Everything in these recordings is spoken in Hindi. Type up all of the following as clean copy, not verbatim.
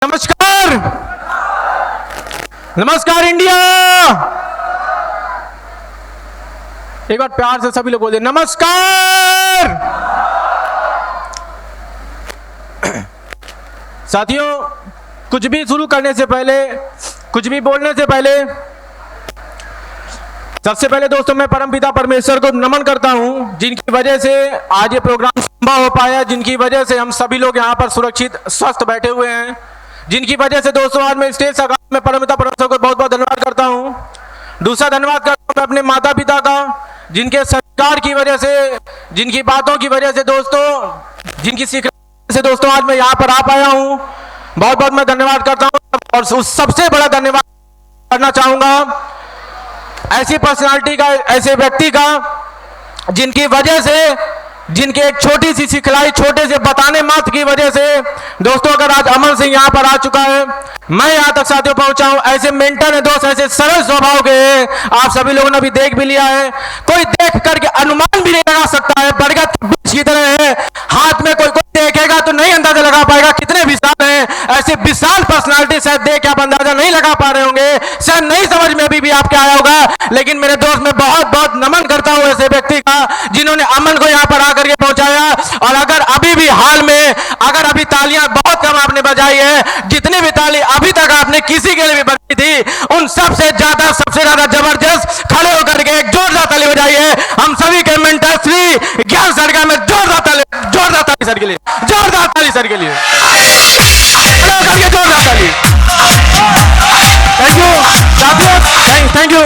नमस्कार। नमस्कार इंडिया। एक बार प्यार से सभी लोग बोल दे नमस्कार। साथियों, कुछ भी शुरू करने से पहले, कुछ भी बोलने से पहले, सबसे पहले दोस्तों मैं परमपिता परमेश्वर को नमन करता हूं, जिनकी वजह से आज ये प्रोग्राम संभव हो पाया, जिनकी वजह से हम सभी लोग यहां पर सुरक्षित स्वस्थ बैठे हुए हैं, जिनकी वजह से दोस्तों आज मैं स्टेज सगा में परमपिता परमेश्वर को बहुत बहुत धन्यवाद करता हूं। दूसरा धन्यवाद करता हूं मैं अपने माता पिता का, जिनके संस्कार की वजह से, जिनकी बातों की वजह से दोस्तों, जिनकी सीख से दोस्तों आज मैं यहाँ पर आ पाया हूँ। बहुत बहुत मैं धन्यवाद करता हूँ। और उस सबसे बड़ा धन्यवाद करना चाहूंगा ऐसी पर्सनालिटी का, ऐसे व्यक्ति का, जिनकी वजह से, जिनके एक छोटी सी सिखलाई, छोटे से बताने मात्र की वजह से दोस्तों अगर आज अमन सिंह यहाँ पर आ चुका है, मैं यहाँ तक साथियों पहुंचा हूं। ऐसे मेंटर है दोस्त, ऐसे सरल स्वभाव के हैं, आप सभी लोगों ने भी देख भी लिया है। कोई देख करके अनुमान भी नहीं लगा सकता है, बरगद के वृक्ष की तरह है, हाथ में कोई देखेगा तो नहीं अंदाजा लगा पाएगा कितने विशाल हैं। ऐसे विशाल पर्सनालिटी शायद देख के आप अंदाजा नहीं लगा पा रहे होंगे, शायद नहीं समझ में अभी भी आपके आया होगा, लेकिन मेरे दोस्त मैं बहुत बहुत नमन करता हूं ऐसे व्यक्ति का, जिन्होंने अमन को यहाँ पर आकर के पहुंचाया। और अगर अभी भी हाल में, अगर अभी तालियां बहुत कम आपने बजाई है, जितनी भी ताली अभी तक आपने किसी के लिए भी बजाई थी, उन सबसे ज्यादा जबरदस्त खड़े होकर के एक जोरदार ताली बजाई है हम सभी के मेंटर श्री ज्ञान सर का। मैं जोरदार ताली सर के लिए, जोरदार ताली सर के लिए, जोरदार ताली। थैंक यू साथियों, थैंक यू।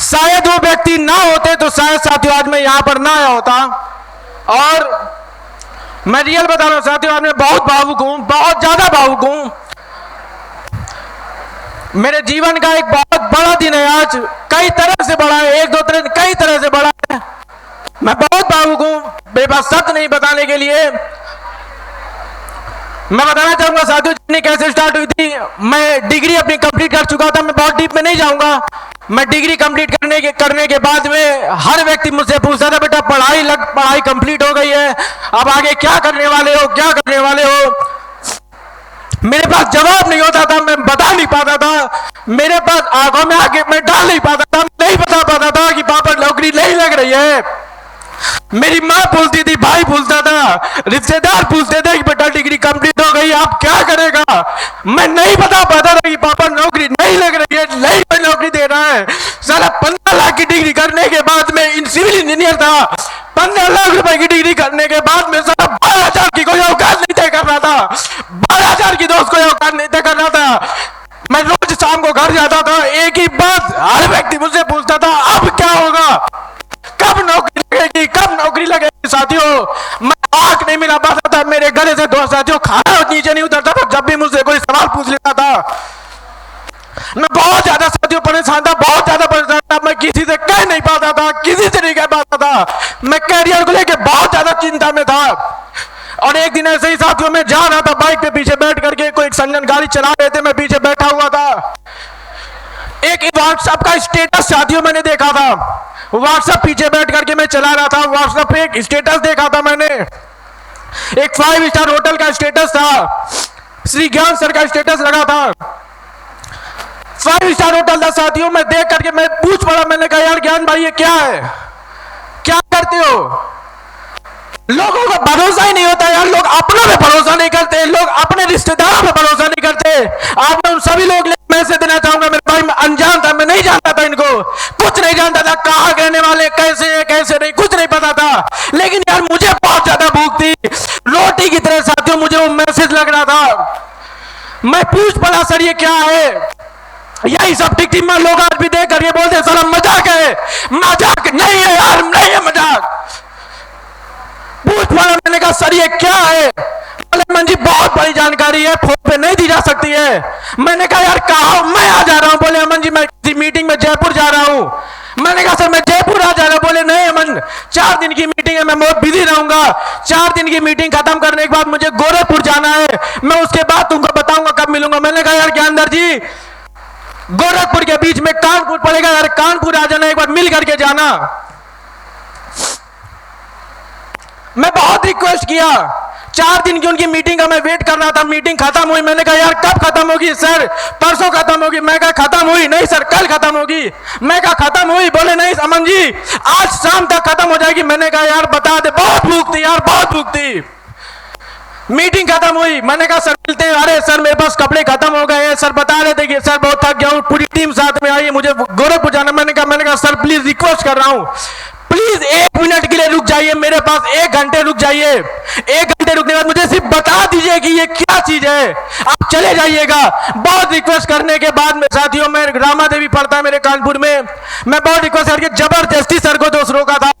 शायद वो व्यक्ति ना होते तो शायद साथियों आज मैं यहां पर ना आया होता। और मैं रियल बता रहा हूं साथियों, आज मैं बहुत भावुक हूं, बहुत ज्यादा भावुक हूं। मेरे जीवन का एक बहुत बड़ा दिन है आज, कई तरह से बड़ा है, एक दो तरह कई तरह से बड़ा है। मैं बहुत भावुक हूं, मेरे पास सत्य नहीं बताने के लिए। मैं बताना चाहूंगा साथियों जर्नी कैसे स्टार्ट हुई थी। मैं डिग्री अपनी कंप्लीट कर चुका था, मैं बहुत डीप में नहीं जाऊंगा। मैं डिग्री कंप्लीट करने के बाद में हर व्यक्ति मुझसे पूछता था बेटा पढ़ाई कंप्लीट हो गई है, अब आगे क्या करने वाले हो, क्या करने वाले हो। मेरे पास जवाब नहीं होता था, मैं बता नहीं पाता था, मेरे पास आंखों में आगे मैं डाल नहीं पाता था, नहीं बता पाता था कि पापा नौकरी नहीं लग रही है। मेरी माँ पूछती थी, भाई पूछता था, रिश्तेदार पूछते थे कि बेटा डिग्री कंप्लीट हो गई आप क्या करेगा। मैं नहीं बता पाता था कि पापा नौकरी नहीं लग रही है, नहीं कोई नौकरी दे रहा है। साला 15 लाख की डिग्री करने के बाद में सिविल इंजीनियर था, 15 लाख रुपए की डिग्री करने के बाद में साला 12,000 की कोई औकात नहीं तय कर रहा था, 12,000 की दोस्त कोई औकात नहीं तय कर रहा था। मैं रोज शाम को घर जाता था, एक ही बात हर व्यक्ति मुझसे पूछता था, अब क्या होगा, कब नौकरी लगेगी, कब नौकरी लगेगी। साथियों मैं आंख नहीं मिला पाता था, मेरे गले से दोस्त साथियों खाना नीचे नहीं उतरता था जब भी मुझसे कोई सवाल पूछ लेता था। मैं बहुत ज्यादा साथियों परेशान था, बहुत ज्यादा परेशान था। मैं किसी से कह नहीं पाता था, किसी से नहीं कह पाता था। मैं कैरियर को लेकर बहुत ज्यादा चिंता में था। और एक दिन ऐसे ही साथियों में जा रहा था, बाइक पे पीछे बैठ करके, कोई संजन गाड़ी चला रहे थे, मैं पीछे बैठा हुआ था। एक व्हाट्सएप का स्टेटस साथियों मैंने देखा था, व्हाट्सएप पीछे बैठ करके मैं चला रहा था, व्हाट्सएप पे एक स्टेटस देखा था मैंने, एक 5 स्टार होटल का स्टेटस था, श्री ज्ञान सर का स्टेटस लगा था, 5 स्टार होटल था साथियों। मैं देख करके मैं पूछ पड़ा, मैंने कहा यार ज्ञान भाई ये क्या है, क्या करते हो। लोगों को भरोसा ही नहीं होता यार, लोग अपनों पे भरोसा नहीं करते, लोग अपने रिश्तेदारों पे भरोसा नहीं करते। आज मैं उन सभी लोग मैसेज देना चाहूंगा, मेरे भाई मैं अनजान था, मैं नहीं जानता था इनको, कुछ नहीं जानता था, कहाँ रहने वाले, कैसे है कैसे नहीं, कुछ नहीं पता था। लेकिन यार मुझे बहुत ज्यादा भूख थी, रोटी की तरह साथियों मुझे वो मैसेज लग रहा था। मैं पूछ पड़ा सर ये क्या है, यही सब टिक टिक में लोग आज भी देख कर ये बोलते सर मजाक है, मजाक नहीं है यार, नहीं है मजाक। पूछ पड़ा, मैंने कहा सर ये क्या है, बोले मन जी बहुत बड़ी जानकारी है, फोन पे नहीं दी जा सकती है। मैंने कहा यार कहा मैं आ जा रहा हूं, बोले अमन जी मैं किसी मीटिंग में जयपुर जा रहा हूं। मैंने कहा सर मैं जयपुर आ जा रहा हूं, बोले नहीं अमन 4 दिन की मीटिंग है, मैं बहुत बिजी रहूंगा, 4 दिन की मीटिंग खत्म करने के बाद मुझे गोरखपुर जाना है, मैं उसके बाद तुमको बताऊंगा कब मिलूंगा। मैंने कहा यार ज्ञानदर जी गोरखपुर के बीच में कानपुर पड़ेगा यार, कानपुर आ जाना, एक बार मिल करके जाना। मैं बहुत रिक्वेस्ट किया, 4 दिन की उनकी मीटिंग का मैं वेट कर रहा था, मीटिंग खत्म हुई, मैंने कहा यार कब खत्म होगी सर? परसों खत्म होगी। मैं कहा खत्म हुई नहीं सर, कल खत्म होगी। मैं कहा खत्म हुई, बोले नहीं अमन जी आज शाम तक खत्म हो जाएगी। मैंने कहा यार बता दे, बहुत भूख थी यार, बहुत भूख थी। मीटिंग खत्म हुई, मैंने कहा सर मिलते हैं। अरे सर मेरे पास कपड़े खत्म हो गए हैं। सर बता रहे थे कि सर बहुत थक गया हूँ, पूरी टीम साथ में आई है, मुझे गोरखपुर जाना। मैंने कहा सर प्लीज रिक्वेस्ट कर रहा हूँ, प्लीज 1 मिनट के लिए रुक जाइए, मेरे पास 1 घंटे रुक जाइए। 1 घंटे रुकने के बाद मुझे सिर्फ बता दीजिए कि ये क्या चीज है, आप चले जाइएगा। बहुत रिक्वेस्ट करने के बाद में साथियों, मैं रामा देवी पढ़ता है मेरे कानपुर में, मैं बहुत रिक्वेस्ट करके जबरदस्ती सर को दोस्त रोका था।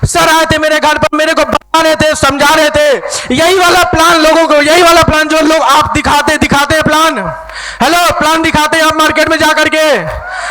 सर आए थे मेरे घर पर, मेरे को बता रहे थे, समझा रहे थे, यही वाला प्लान लोगों को, यही वाला प्लान जो लोग आप दिखाते हैं प्लान, हेलो प्लान दिखाते हैं आप मार्केट में जाकर के,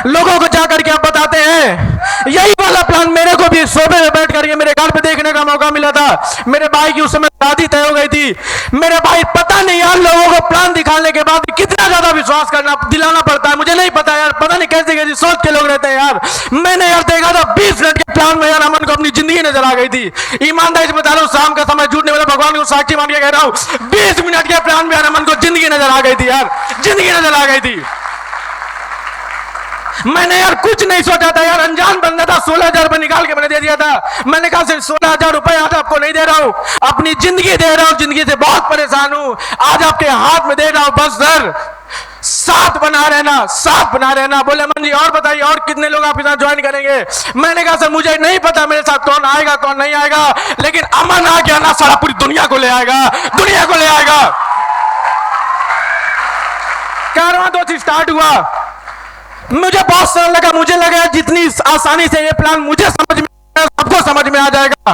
लोगों को जाकर के आप बताते हैं, यही वाला प्लान मेरे को भी सोफे में बैठ करके मेरे घर पे देखने का मौका मिला था। मेरे भाई की उस समय शादी तय हो गई थी। मेरे भाई पता नहीं यार लोगों को प्लान दिखाने के बाद कितना ज्यादा विश्वास करना दिलाना पड़ता है, मुझे नहीं पता यार, पता नहीं कैसे कैसे सोच के लोग रहते हैं यार। मैंने यार देखा था 20 मिनट के प्लान में यार अमन को अपनी जिंदगी नजर आ गई थी। ईमानदारी से बता रहा हूँ, शाम का समय झूठने वाला भगवान को साक्षी मान के कह रहा हूँ, 20 मिनट के प्लान में यार अमन को जिंदगी नजर आ गई थी यार, जिंदगी नजर आ गई थी। मैंने यार कुछ नहीं सोचा था यार, अनजान बंदा था, 16,000 रुपए निकाल के मैंने दे दिया था। मैंने कहा सिर्फ 16,000 रुपए आज आपको नहीं दे रहा हूं, अपनी जिंदगी दे रहा हूं, जिंदगी से बहुत परेशान हूं, आज आपके हाथ में दे रहा हूं, बस सर साथ बना रहना, साथ बना रहना। बोले अमन जी और बताइए और कितने लोग आपके साथ ज्वाइन करेंगे? मैंने कहा सर मुझे नहीं पता मेरे साथ कौन आएगा कौन नहीं आएगा, लेकिन अमन आ गया ना सारा पूरी दुनिया को ले आएगा, दुनिया को ले आएगा। कारवां दोस्त स्टार्ट हुआ, मुझे बहुत सरल लगा, मुझे लगा जितनी आसानी से ये प्लान मुझे समझ में सबको समझ में आ जाएगा।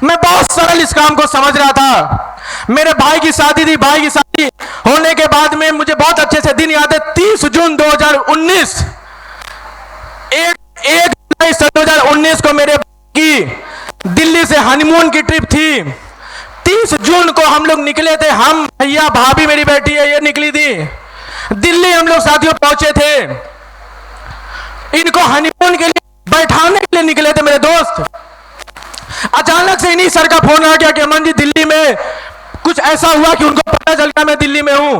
मैं बहुत सरल इस काम को समझ रहा था। मेरे भाई की शादी थी, भाई की शादी होने के बाद में मुझे बहुत अच्छे से दिन याद है, 30 जून 2019, 1 जुलाई 2019 को मेरे की दिल्ली से हनीमून की ट्रिप थी। 30 जून को हम लोग निकले थे, हम भैया भाभी मेरी बेटी है ये निकली थी दिल्ली। हम लोग साथियों पहुंचे थे, इनको हनीमून के लिए बैठाने के लिए निकले थे मेरे दोस्त। अचानक से इन्हीं सर का फोन आ गया कि अमन जी दिल्ली में कुछ ऐसा हुआ कि उनको पता चल गया मैं दिल्ली में हूं।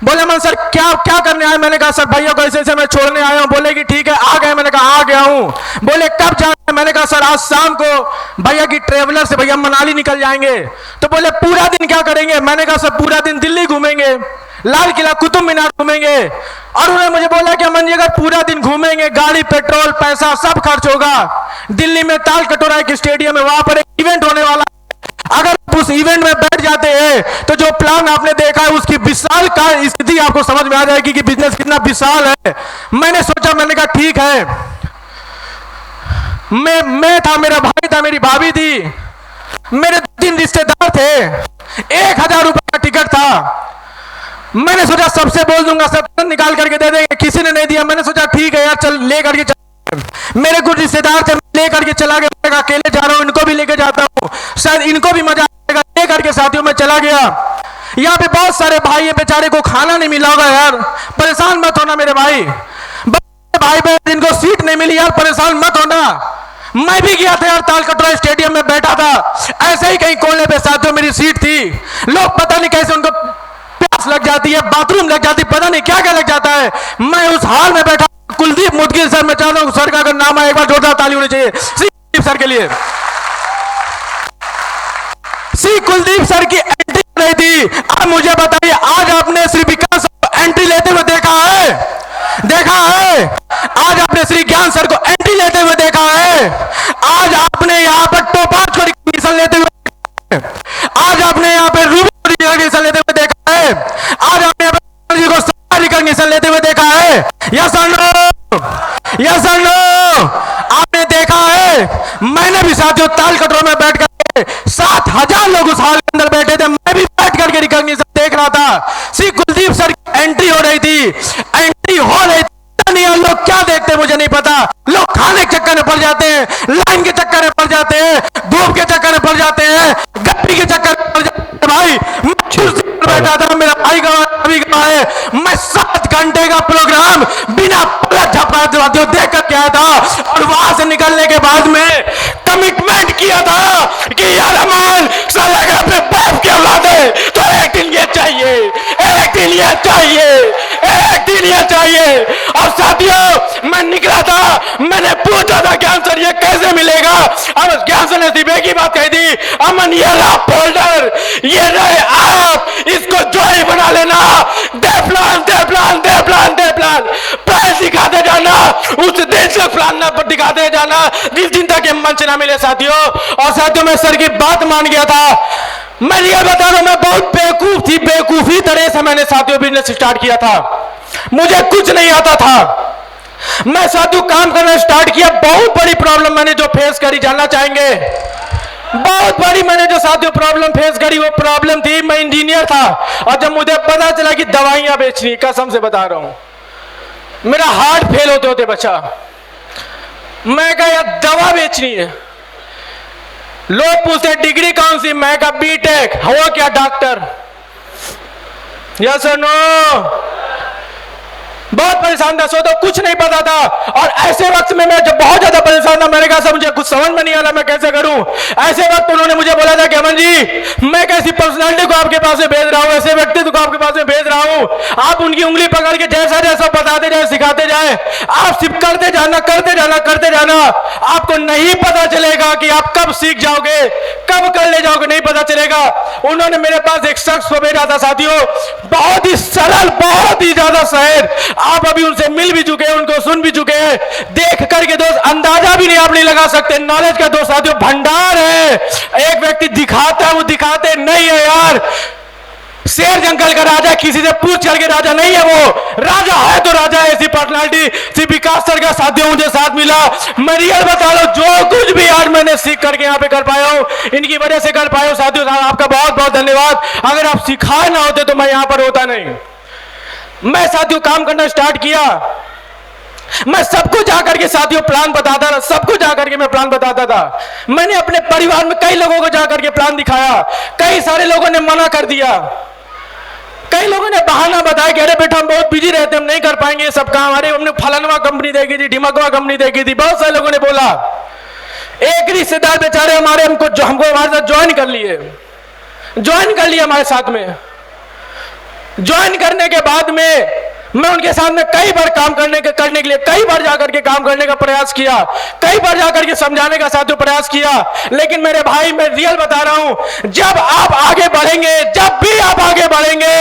बोले अमन सर क्या करने आए? मैंने कहा सर भैया को ऐसे मैं छोड़ने आया हूं। बोले कि ठीक है आ गए। मैंने कहा आ गया हूं। बोले कब जाना है? मैंने कहा सर आज शाम को भैया की ट्रेवलर से भैया मनाली निकल जाएंगे। तो बोले पूरा दिन क्या करेंगे? मैंने कहा सर पूरा दिन दिल्ली घूमेंगे, लाल किला कुतुब मीनार घूमेंगे। और उन्होंने मुझे बोला कि अमन जी अगर पूरा दिन घूमेंगे गाड़ी पेट्रोल पैसा सब खर्च होगा। दिल्ली में ताल कटोरा एक स्टेडियम है, वहां पर एक इवेंट होने वाला है, अगर उस इवेंट में बैठ जाते हैं तो जो प्लान आपने देखा है उसकी विशाल का स्थिति आपको समझ में आ जाएगी कि बिजनेस कितना विशाल है। मैंने सोचा, मैंने कहा ठीक है। मैं था, मेरा भाई था, मेरी भाभी थी, मेरे 3 रिश्तेदार थे, 1,000 रुपए का टिकट था। मैंने सोचा सबसे बोल दूंगा, सब निकाल करके दे देंगे, किसी ने नहीं दिया। मैंने सोचा ठीक है यार चल ले करके चल। मेरे कुछ रिश्तेदार थे, ले करके चला गया, अकेले जा रहा हूं, इनको भी लेके जाता हूं, शायद इनको भी मजा आएगा, ले करके साथियों में चला गया। यहाँ पे बहुत सारे भाई हैं, बेचारे को खाना नहीं मिला होगा यार, परेशान मत होना मेरे भाई बहन, जिनको सीट नहीं मिली यार परेशान मत होना। मैं भी गया था यार, ताल कटोरा स्टेडियम में बैठा था, ऐसे ही कहीं कोने पे साथियों मेरी सीट थी। लोग पता नहीं कैसे उनको प्यास लग जाती है, बाथरूम लग जाती है, पता नहीं क्या क्या लग जाता है। मैं उस हाल में बैठा, कुलदीप मुदगिल सर, मैं चाहता हूं सर का अगर नाम आए एक बार जोरदार ताली होनी चाहिए श्री कुलदीप सर के लिए। श्री कुलदीप सर की एंट्री रही थी। अब मुझे बताइए आज आपने श्री विकास एंट्री लेते हुए देखा है? आज आपने श्री ज्ञान सर को एंट्री लेते हुए देखा है? आज आपने यहाँ पर टोपाज को रिकॉग्निशन लेते हुए, आज आपने यहाँ पे रूबी को रिकॉग्निशन लेते हुए देखा है? आज आपने को रिकॉग्निशन लेते हुए देखा है? यस और नो? यस और नो? आपने देखा है? मैंने भी साथियों ताल कटोरा में बैठ कर 7,000 लोग उस हाल के अंदर बैठे थे, मैं भी बैठ करके रिकॉग्निशन देख रहा था। श्री कुलदीप सर की एंट्री हो रही थी, एंट्री हो रही थी। लोग क्या देखते मुझे नहीं पता, लोग खाने के चक्कर में पड़ जाते हैं, लाइन के चक्कर में पड़ जाते हैं, धूप के चक्कर में पड़ जाते हैं, गप्पी के चक्कर में पड़ जाते हैं। भाई मैं बैठा था, मेरा भाई अभी गवाह है, मैं 7 घंटे का प्रोग्राम बिना पलक झपकाते देख कर के आया था। और वहां से निकलने के बाद में कमिटमेंट किया था कि यार अमन साला अपने बाप की औलाद है, दिन यह चाहिए, एक दिन यह चाहिए। और साथियों, मैं निकला था, मैंने पूछा था कैंसर ये कैसे मिलेगा। अब कैंसर ने सिर्फ एक ही बात कही थी, अमन ये रहा फोल्डर, ये रहे आप, इसको ज्वाइन बना लेना, दे प्लान दे प्लान दे प्लान दे प्लान, प्लान दिखाते जाना, उस दिन से प्लान ना दिखाते जाना जिस दिन तक ये मंच ना मिले साथियों। और साथियों, मैं सर की बात मान गया था। मैं ये बता रहा हूं, मैं बहुत बेवकूफ थी, बेवकूफी तरह से मैंने साथियों बिजनेस स्टार्ट किया था, मुझे कुछ नहीं आता था। मैं साथियों काम करना स्टार्ट किया, बहुत बड़ी प्रॉब्लम मैंने जो फेस करी जानना चाहेंगे। बहुत बड़ी मैंने जो साथियों प्रॉब्लम फेस करी, वो प्रॉब्लम थी, मैं इंजीनियर था और जब मुझे पता चला कि दवाइयां बेचनी, कसम से बता रहा हूं, मेरा हार्ट फेल होते होते बचा। मैं कहा यार दवा बेचनी है। लोग पूछते डिग्री कौन सी, मैं कहा बीटेक। हो क्या डॉक्टर? यस और नो? बहुत परेशान था, सो तो कुछ नहीं पता था। और ऐसे वक्त में मैं जब बहुत ज्यादा परेशान था, मैंने कहा सर मुझे कुछ समझ में नहीं आ रहा, मैं कैसे करूं। ऐसे वक्त उन्होंने मुझे बोला था कि अमन जी, मैं कैसी पर्सनालिटी को आपके पास से भेज रहा हूं, ऐसे व्यक्तित्व को आपके पास से भेज रहा हूं, आप उनकी उंगली पकड़ के जैसा जैसा बताते जाए, सिखाते जाए, आप सिर्फ करते जाना करते जाना करते जाना। आपको नहीं पता चलेगा कि आप कब सीख जाओगे, कब कर ले जाओगे, नहीं पता चलेगा। उन्होंने मेरे पास एक शख्स को भेजा था साथियों, बहुत ही सरल, बहुत ही ज्यादा सहज। आप अभी उनसे मिल भी चुके हैं, उनको सुन भी चुके हैं, देख करके दोस्त अंदाजा भी नहीं आप नहीं लगा सकते। नॉलेज का दोस्त साथियों भंडार है। एक व्यक्ति दिखाता है, वो दिखाते नहीं है यार। शेर जंगल का राजा, किसी से पूछ करके राजा नहीं है, वो राजा है तो राजा है। ऐसी पर्सनालिटी श्री विकास सर का साथियों मुझे साथ मिला। मैं रियल बता रहा हूं, जो कुछ भी आज मैंने सीख करके यहाँ पे कर पाया हूं, इनकी वजह से कर पाया हूं साथियों। आपका बहुत बहुत धन्यवाद। अगर आप सिखाए ना होते तो मैं यहां पर होता नहीं। मैं साथियों काम करना स्टार्ट किया, मैं सबको जाकर के साथियों प्लान बताता था, सबको जाकर के मैं प्लान बताता था। मैंने अपने परिवार में कई लोगों को जाकर के प्लान दिखाया, कई सारे लोगों ने मना कर दिया, कई लोगों ने बहाना बताया कि अरे बेटा हम बहुत बिजी रहते, हम नहीं कर पाएंगे ये सब काम, अरे हमने फलानवा कंपनी देखी थी, ढिमकवा कंपनी देखी थी, बहुत सारे लोगों ने बोला। एक रिश्तेदार बेचारे हमारे हमको हमारे साथ ज्वाइन कर लिए हमारे साथ में। ज्वाइन करने के बाद में मैं उनके साथ में कई बार काम करने के लिए कई बार जाकर के काम करने का प्रयास किया, कई बार जाकर के समझाने का साथियों प्रयास किया। लेकिन मेरे भाई, मैं रियल बता रहा हूं, जब आप आगे बढ़ेंगे, जब भी आप आगे बढ़ेंगे,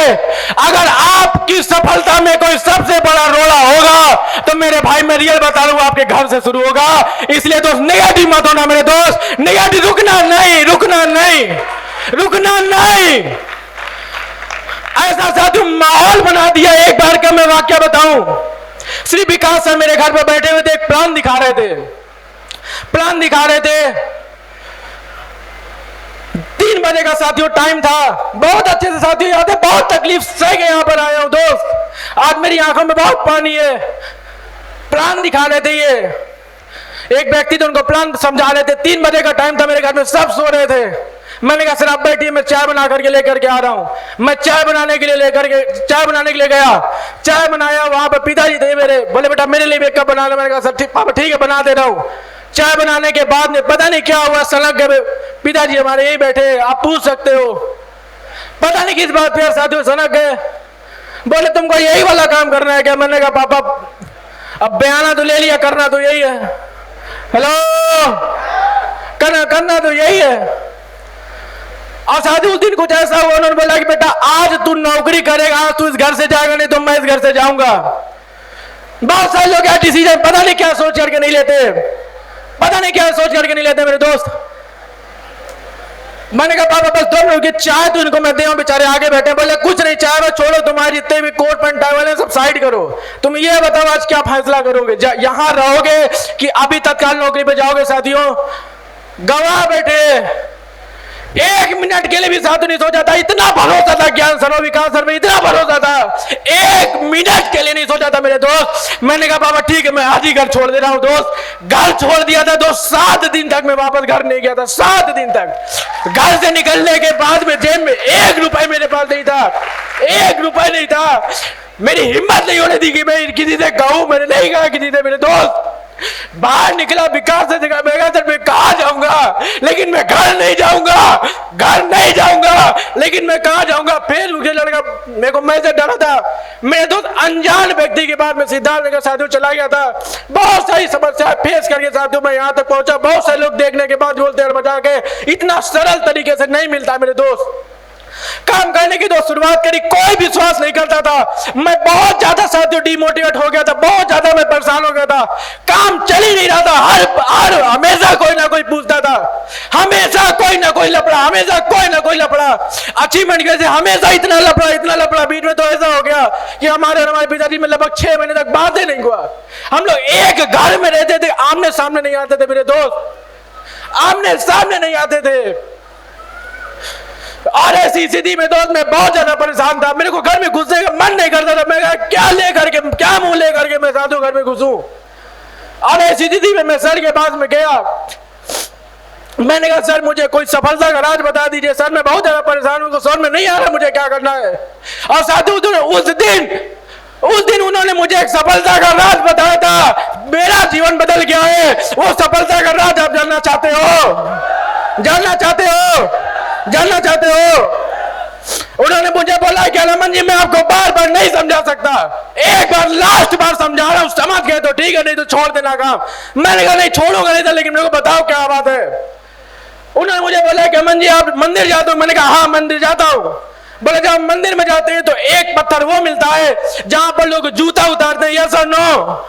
अगर आपकी सफलता में कोई सबसे बड़ा रोड़ा होगा तो मेरे भाई मैं रियल बता रहा हूं आपके घर से शुरू होगा। इसलिए दोस्त नेगेटिव मत होना मेरे दोस्त, नेगेटिव, रुकना नहीं, रुकना नहीं, रुकना नहीं। ऐसा साथियों माहौल बना दिया। एक बार का मैं वाक्य बताऊं, श्री विकास सर मेरे घर पर बैठे हुए थे, एक प्लान दिखा रहे थे, प्लान दिखा रहे थे। 3 बजे का साथियों टाइम था, बहुत अच्छे से साथियों याद है, बहुत तकलीफ से के यहां पर आया हूं दोस्त, आज मेरी आंखों में बहुत पानी है। प्लान दिखा रहे थे, ये एक व्यक्ति थे, उनको प्लान समझा रहे थे। 3 बजे का टाइम था, मेरे घर में सब सो रहे थे। मैंने कहा सर आप बैठिए, मैं चाय बना करके लेकर के आ रहा हूं। मैं चाय बनाने के लिए गया, चाय बनाया, वहां पर पिताजी थे मेरे, बोले बेटा मेरे लिए भी एक कप बना लो। मैंने कहा सर पापा ठीक है बना दे रहा हूं। चाय बनाने के बाद में पता नहीं क्या हुआ, सनक गए पिताजी हमारे, यही बैठे, आप पूछ सकते हो। पता नहीं किस बात पे साथियों सनक गए, बोले तुमको यही वाला काम करना है क्या? मैंने कहा पापा अब बयाना तो ले लिया, करना तो यही है। हेलो, करना तो यही है। और साथी उस दिन कुछ ऐसा हुआ, उन्होंने बोला कि बेटा आज तू नौकरी करेगा, आज तू इस घर से जाएगा, नहीं तो मैं इस घर से जाऊंगा। बहुत सारे लोग क्या डिसीजन पता नहीं क्या सोच करके नहीं लेते, पता नहीं क्या सोच करके नहीं लेते मेरे दोस्त। मैंने कहा पापा बस 2 मिनट की चाय तो इनको मैं दे, बेचारे आगे बैठे। बोले कुछ नहीं, चाय में छोड़ो, तुम्हारे जितने भी कोट पैंट टाई वाले सब साइड करो, तुम ये बताओ आज क्या फैसला करोगे, यहां रहोगे कि अभी तत्काल नौकरी पे जाओगे? साथियों गवाह बैठे, 1 मिनट के लिए भी साधु नहीं सोचा था। इतना भरोसा था ज्ञान सर, विकास सर में इतना भरोसा था, 1 मिनट के लिए नहीं सोचा था मेरे दोस्त। मैंने कहा बाबा ठीक है मैं आज ही घर छोड़ दे रहा हूं दोस्त। घर छोड़ दिया था दोस्त, 7 दिन तक मैं वापस घर नहीं गया था, 7 दिन तक। घर से निकलने के बाद में जेब में 1 रुपए मेरे पास नहीं था, 1 रुपए नहीं था। मेरी हिम्मत नहीं होने दी कि मैं किसी से कहूं, मैंने नहीं कहा किसी से मेरे दोस्त। बाहर निकला विकास से जगह मैं कहा जाऊंगा, लेकिन मैं घर नहीं जाऊंगा, घर नहीं जाऊंगा, लेकिन मैं कहा जाऊंगा। फिर मुझे लड़का मेरे को मैं से डरा था। मेरे दोस्त अनजान व्यक्ति के बाद मैं सिद्धार्थनगर साथियों चला गया था। बहुत सारी समस्या फेस करके साथियों मैं यहाँ तक पहुंचा। बहुत सारे लोग देखने के बाद बोलते हैं बचा के इतना सरल तरीके से नहीं मिलता। मेरे दोस्त काम करने की तो शुरुआत करी, कोई विश्वास नहीं करता था। मैं बहुत ज्यादा साथियों डिमोटिवेट हो गया था, बहुत ज्यादा मैं परेशान हो गया था। काम चल ही नहीं रहा था। हर हमेशा कोई ना कोई पूछता था, हमेशा कोई ना कोई लफड़ा, हमेशा कोई ना कोई लफड़ा। अचीवमेंट कैसे हमेशा इतना लफड़ा, इतना लफड़ा। बीच में तो ऐसा हो गया कि हमारे पिताजी में लगभग 6 महीने तक बात ही नहीं हुआ। हम लोग एक घर में रहते थे, आमने सामने नहीं आते थे। मेरे दोस्त आमने सामने नहीं आते थे। और ऐसी स्थिति में दोस्त मैं बहुत ज्यादा परेशान था। मेरे को घर में घुसने का मन नहीं करता था। मैं क्या लेकर के, क्या मुंह लेकर के मैं साधु घर में घुसूं। और ऐसी स्थिति में मैं सर के पास में गया। मैंने कहा सर मुझे कोई सफलता का राज बता दीजिए सर, मैं बहुत ज्यादा परेशान हूं, समझ में नहीं आ रहा मुझे क्या करना है। और साधु उस दिन उन्होंने मुझे एक सफलता का राज बताया था। मेरा जीवन बदल गया है। वो सफलता का राज आप जानना चाहते हो? जानना चाहते हो? जानना चाहते हो? उन्होंने मुझे बोला कि अमन जी मैं आपको बार बार नहीं समझा सकता, एक बार लास्ट बार समझा रहा हूं, समझ गए तो ठीक है, नहीं तो छोड़ देना काम। मैंने कहा नहीं छोड़ूंगा नहीं था, लेकिन मेरे को बताओ क्या बात है। उन्होंने मुझे बोला कि अमन जी आप मंदिर जाते हो? मैंने कहा हाँ मंदिर जाता हूं। बोले जब मंदिर में जाते हैं तो एक पत्थर वो मिलता है जहां पर लोग जूता उतारते हैं, यस और नो?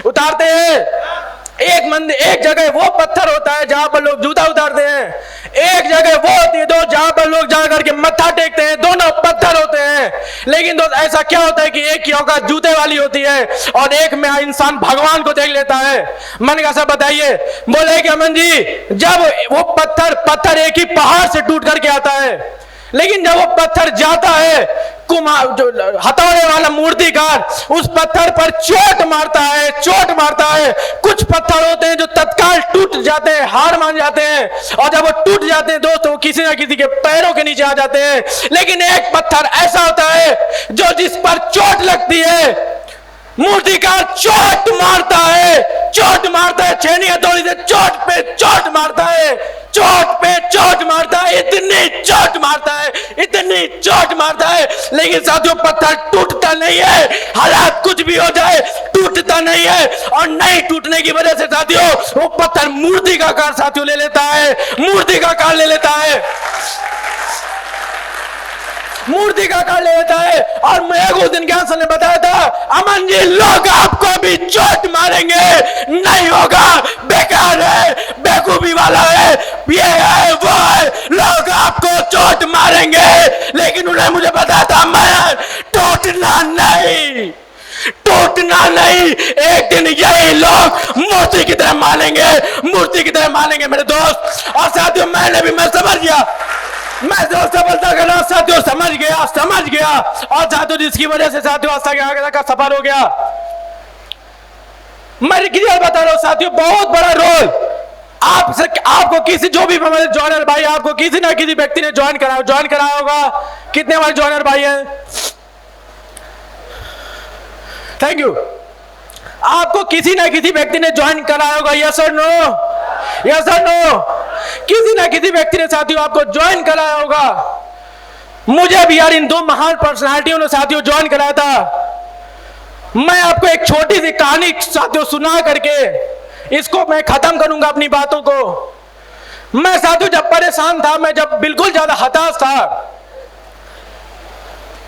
उतारते हैं। एक जगह वो पत्थर होता है जहां पर लोग जूता उतारते हैं, एक जगह वो होती है दो जहां पर लोग जाकर के मत्था टेकते हैं। दोनों पत्थर होते हैं, लेकिन दोस्त ऐसा क्या होता है कि एक की औकात जूते वाली होती है और एक में इंसान भगवान को देख लेता है। मन का सब बताइए। बोले कि अमन जी जब वो पत्थर एक ही पहाड़ से टूट करके आता है, लेकिन जब वो पत्थर जाता है, कुम्हार जो हथौड़े वाला मूर्तिकार उस पत्थर पर चोट मारता है। कुछ पत्थर होते हैं जो तत्काल टूट जाते हैं, हार मान जाते हैं, और जब वो टूट जाते हैं दोस्तों वो किसी ना किसी के पैरों के नीचे आ जाते हैं। लेकिन एक पत्थर ऐसा होता है जो जिस पर चोट लगती है, मूर्तिकार चोट मारता है, छेनी हथौड़ी से चोट पे चोट मारता है, इतनी चोट मारता है, लेकिन साथियों पत्थर टूटता नहीं है। हालात कुछ भी हो जाए टूटता नहीं है, और नहीं टूटने की वजह से साथियों वो पत्थर मूर्ति का आकार साथियों ले लेता है, मूर्ति का आकार ले लेता है। और मैं उस दिन क्या ने बताया था, अमन जी लोग आपको भी चोट मारेंगे, नहीं होगा, बेकार है, बेवकूफी वाला है, ये है वो है, लोग आपको चोट मारेंगे। लेकिन उन्हें मुझे बताया था मैं टूटना नहीं, एक दिन यही लोग मूर्ति की तरह मानेंगे मेरे दोस्त। और साथियों मैं समझ गया, मैं जो सफलता का राज साथियों समझ गया, और साथियों जिसकी वजह से साथियों आज तक आगे का सफर हो गया। मैं क्लियर बता रहा हूं साथियों, बहुत बड़ा रोल आपको किसी जो भी हमारे ज्वाइनर भाई, आपको किसी ना किसी व्यक्ति ने ज्वाइन कराया होगा। कितने हमारे ज्वाइनर भाई हैं? Thank you. आपको किसी ना किसी व्यक्ति ने ज्वाइन कराया होगा, यस और नो? यस और नो? किसी ना किसी व्यक्ति ने साथियों आपको ज्वाइन कराया होगा। मुझे भी यार इन दो महान पर्सनालिटियों ने साथियों ज्वाइन कराया था। मैं आपको एक छोटी सी कहानी साथियों सुना करके इसको मैं खत्म करूंगा अपनी बातों को। मैं साथियों जब परेशान था, मैं जब बिल्कुल ज्यादा हताश था,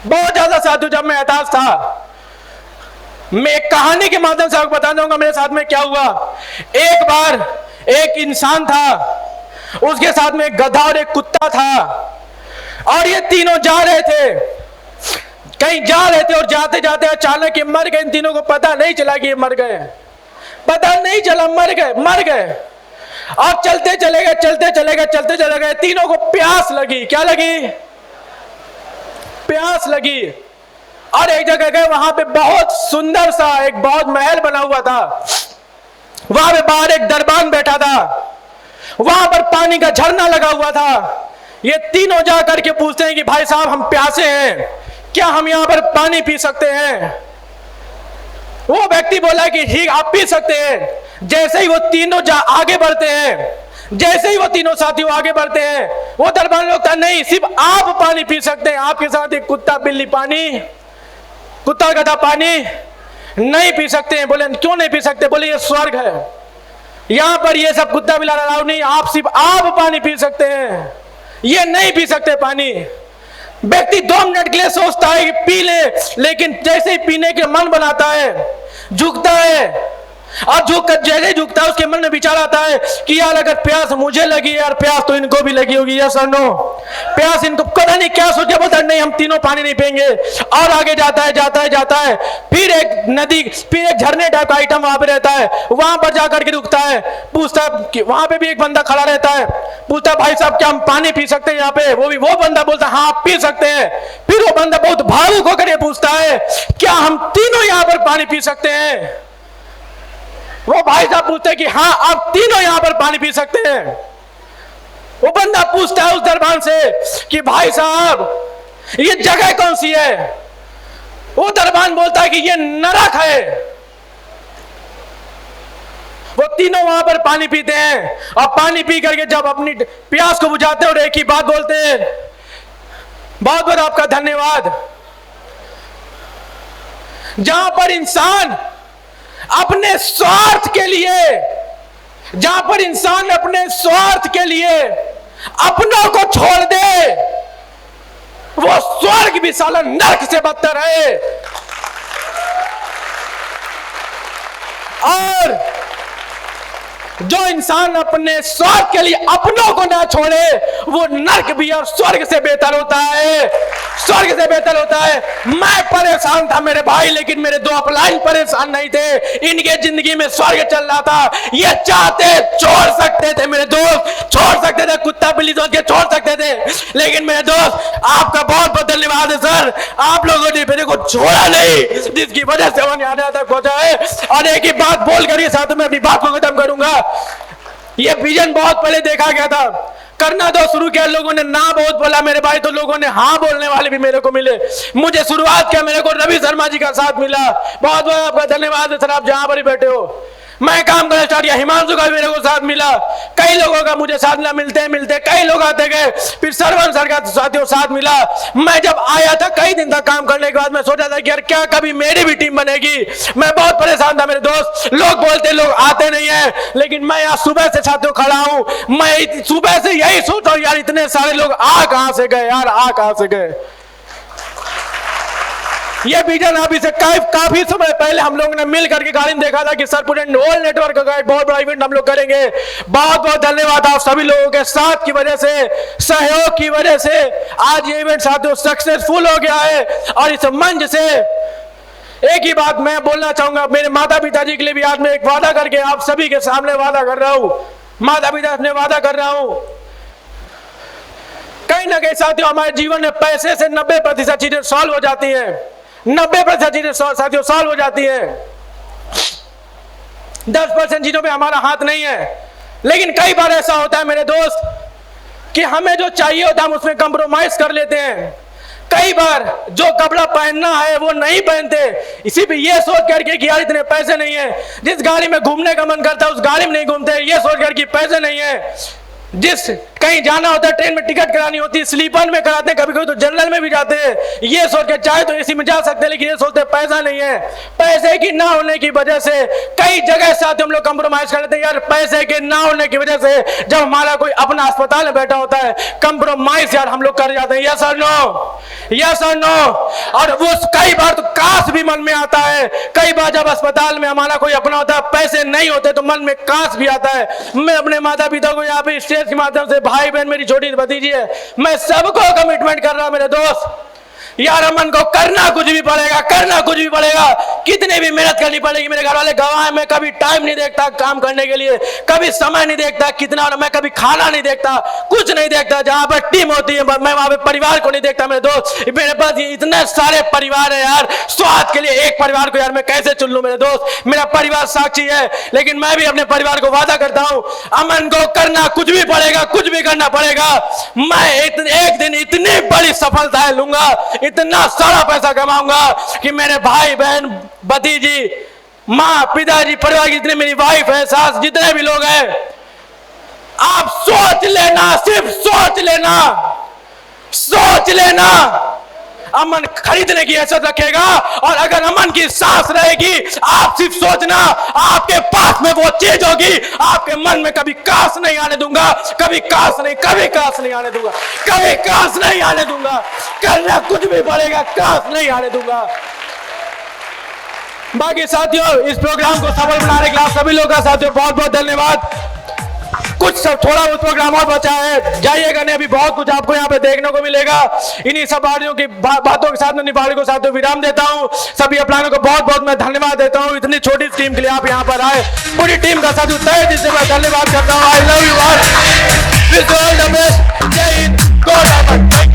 बहुत ज्यादा साथियों जब मैं हताश था, मैं एक कहानी के माध्यम से आपको बता दूंगा मेरे साथ में क्या हुआ। एक बार एक इंसान था, उसके साथ में एक गधा और एक कुत्ता था, और ये तीनों जा रहे थे, कहीं जा रहे थे, और जाते जाते अचानक ये मर गए। इन तीनों को पता नहीं चला कि ये मर गए, पता नहीं चला, मर गए। और चलते चले गए। तीनों को प्यास लगी। क्या लगी? प्यास लगी। और एक जगह गए, वहां पे बहुत सुंदर सा एक बहुत महल बना हुआ था। वहां पे बाहर एक दरबान बैठा था, वहां पर पानी का झरना लगा हुआ था। ये तीनों जा करके पूछते हैं कि भाई साहब हम प्यासे हैं, क्या हम यहां पर पानी पी सकते हैं? वो व्यक्ति बोला कि ठीक आप पी सकते हैं। जैसे ही वो तीनों आगे बढ़ते हैं, जैसे ही वो तीनों साथियों आगे बढ़ते हैं, वो दरबान लोग कहा नहीं सिर्फ आप पानी पी सकते हैं, आपके साथ एक कुत्ता बिल्ली पानी, कुत्ता गधा पानी नहीं पी सकते हैं। बोले क्यों नहीं पी सकते? बोले ये स्वर्ग है, यहां पर ये सब कुत्ता बिल्ला अलाउ नहीं, आप सिर्फ आप पानी पी सकते हैं, ये नहीं पी सकते पानी। व्यक्ति 2 मिनट के लिए सोचता है कि पी ले, लेकिन जैसे ही पीने के मन बनाता है, झुकता है, और जैसे झुकता है उसके मन में विचार आता है कि यार अगर प्यास मुझे लगी यार, प्यास तो इनको भी लगी होगी, यस और नो? प्यास इनको पता नहीं क्या सोचा, बोलता नहीं हम तीनों पानी नहीं पिएंगे, और आगे जाता है जाता है जाता है, फिर एक नदी, फिर एक झरने टाइप का आइटम वहां पे रहता है, वहां पर जाकर के रुकता है, पूछता है, वहां पे भी एक बंदा खड़ा रहता है, पूछता है भाई साहब क्या हम पानी पी सकते हैं यहाँ पे? वो बंदा बोलता है हाँ आप पी सकते हैं। फिर वो बंदा बहुत भावुक होकर पूछता है क्या हम तीनों यहाँ पर पानी पी सकते हैं? वो भाई साहब पूछते हैं कि हाँ आप तीनों यहां पर पानी पी सकते हैं। वो बंदा पूछता है उस दरबान से कि भाई साहब ये जगह कौन सी है? वो दरबान बोलता है कि ये नरक है। वो तीनों वहां पर पानी पीते हैं, और पानी पी करके जब अपनी प्यास को बुझाते हैं और एक ही बात बोलते हैं, बहुत बहुत आपका धन्यवाद। जहां पर इंसान अपने स्वार्थ के लिए, जहां पर इंसान अपने स्वार्थ के लिए अपनों को छोड़ दे, वो स्वर्ग भी साला नरक से बदतर है। और जो इंसान अपने स्वार्थ के लिए अपनों को ना छोड़े, वो नरक भी और स्वर्ग से बेहतर होता है, स्वर्ग से बेहतर होता है। मैं परेशान था मेरे भाई, लेकिन मेरे 2 अपलाइन परेशान नहीं थे, इनके जिंदगी में स्वर्ग चल रहा था। ये चाहते छोड़ सकते थे मेरे दोस्त, छोड़ सकते थे, कुत्ता बिल्ली दोस्त के छोड़ सकते थे, लेकिन मेरे दोस्त आपका बहुत बहुत धन्यवाद है सर, आप लोगों ने मेरे को छोड़ा नहीं, जिसकी वजह से हम यहाँ तक पहुंचा है। और एक ही बात बोल कर ये साथ में अपनी बात को खत्म करूंगा। ये विजन बहुत पहले देखा गया था, करना तो शुरू किया, लोगों ने ना बहुत बोला मेरे भाई, तो लोगों ने हाँ बोलने वाले भी मेरे को मिले। मुझे शुरुआत किया, मेरे को रवि शर्मा जी का साथ मिला, बहुत बहुत आपका धन्यवाद है सर, आप जहां पर ही बैठे हो। मैं काम करना स्टार्ट किया, हिमांशु का भी मेरे को साथ मिला, कई लोगों का मुझे साथ मिला, मिलते कई लोग आते गए, फिर सरवन सर का साथियों साथ मिला। मैं जब आया था कई दिन तक काम करने के बाद मैं सोचा था कि यार क्या कभी मेरी भी टीम बनेगी। मैं बहुत परेशान था मेरे दोस्त, लोग बोलते लोग आते नहीं है, लेकिन मैं यहाँ सुबह से साथियों खड़ा हूं, मैं सुबह से यही सोच रहा हूं यार इतने सारे लोग आ कहां से गए यार, आ कहां से गए। ये विजन अभी से काफी समय पहले हम लोगों ने मिल करके गाड़ी में देखा था कि सरपुरेंट होल नेटवर्क का एक बहुत बड़ा इवेंट हम लोग करेंगे। बहुत बहुत धन्यवाद आप सभी लोगों के साथ की वजह से, सहयोग की वजह से आज ये इवेंट साथियों सक्सेसफुल हो गया है। और इस मंच से एक ही बात मैं बोलना चाहूंगा, मेरे माता पिताजी के लिए भी आज मैं एक वादा करके आप सभी के सामने वादा कर रहा हूं, माता पिता से वादा कर रहा हूं, कहीं ना कहीं साथियों हमारे जीवन में पैसे से 90% चीजें सॉल्व हो जाती हैं, 90% चीजें साथियों सॉल्व हो जाती है, 10% चीजों पे हमारा हाथ नहीं है। लेकिन कई बार ऐसा होता है मेरे दोस्त कि हमें जो चाहिए होता है हम उसमें कंप्रोमाइज कर लेते हैं। कई बार जो कपड़ा पहनना है वो नहीं पहनते, इसी पे ये सोच करके कि यार इतने पैसे नहीं है, जिस गाड़ी में घूमने का मन करता है उस गाड़ी में नहीं घूमते, ये सोच कर कि पैसे नहीं है, जिस कहीं जाना होता है ट्रेन में टिकट करानी होती है स्लीपर में कराते हैं, कभी कभी तो जनरल में भी जाते हैं, ये सोच के चाहे तो एसी में जा सकते हैं, लेकिन ये सोचते हैं पैसा नहीं है। पैसे की ना होने की वजह से कई जगह साथ हम लोग कंप्रोमाइज कर लेते हैं। यार पैसे के ना होने की वजह से जब हमारा कोई अपना अस्पताल में बैठा होता है कंप्रोमाइज यार हम लोग कर जाते हैं, यस और नो, यस और नो। और वो कई बार तो काश भी मन में आता है, कई बार जब अस्पताल में हमारा कोई अपना होता है पैसे नहीं होते तो मन में काश भी आता है। मैं अपने माता पिता को यहाँ पे स्टेज के माध्यम से, भाई बहन मेरी छोटी भतीजी है, मैं सबको कमिटमेंट कर रहा हूं मेरे दोस्त, यार अमन को करना कुछ भी पड़ेगा, करना कुछ भी पड़ेगा, कितनी भी मेहनत करनी पड़ेगी। मेरे घर वाले गवाह हैं, मैं कभी टाइम नहीं देखता काम करने के लिए, कभी समय नहीं देखता कितना, मैं कभी खाना नहीं देखता, कुछ नहीं देखता। जहां पर टीम होती है मैं वहां पे परिवार को नहीं देखता मेरे दोस्त। मेरे पास इतने सारे परिवार है यार, स्वाद के लिए एक परिवार को यार मैं कैसे चुन लूं मेरे दोस्त, मेरा परिवार साक्षी है। लेकिन मैं भी अपने परिवार को वादा करता हूं अमन को करना कुछ भी पड़ेगा, कुछ भी करना पड़ेगा। मैं एक दिन इतनी बड़ी सफलता लूंगा, इतना सारा पैसा कमाऊंगा कि मेरे भाई बहन भतीजी माँ, पिताजी, परिवार की जितने मेरी वाइफ है, सास, जितने भी लोग हैं, आप सोच लेना, सिर्फ सोच लेना, सोच लेना, अमन खरीदने की हैसियत रखेगा। और अगर अमन की सांस रहेगी, आप सिर्फ सोचना, आपके पास में वो चीज होगी, आपके मन में कभी काश नहीं आने दूंगा, कभी काश नहीं, कभी काश नहीं आने दूंगा, कभी काश नहीं आने दूंगा, करना कुछ भी पड़ेगा, काश नहीं आने दूंगा। बाकी साथियों, इस प्रोग्राम को सफल बनाने के लिए सभी लोगों का साथियों बहुत बहुत धन्यवाद। कुछ सब थोड़ा बहुत प्रोग्राम और बचा है, जाइएगा नहीं, अभी बहुत कुछ आपको यहाँ पे देखने को मिलेगा। इन्हीं सब बातों की बातों के साथ में निवाड़ी को साथियों विराम देता हूँ। सभी अपनानों को बहुत बहुत मैं धन्यवाद देता हूँ, इतनी छोटी टीम के लिए आप यहाँ पर आए, पूरी टीम का साथियों तहे दिल से मैं धन्यवाद करता हूँ। I love you all, wish you all the best. जय हिंद, गॉड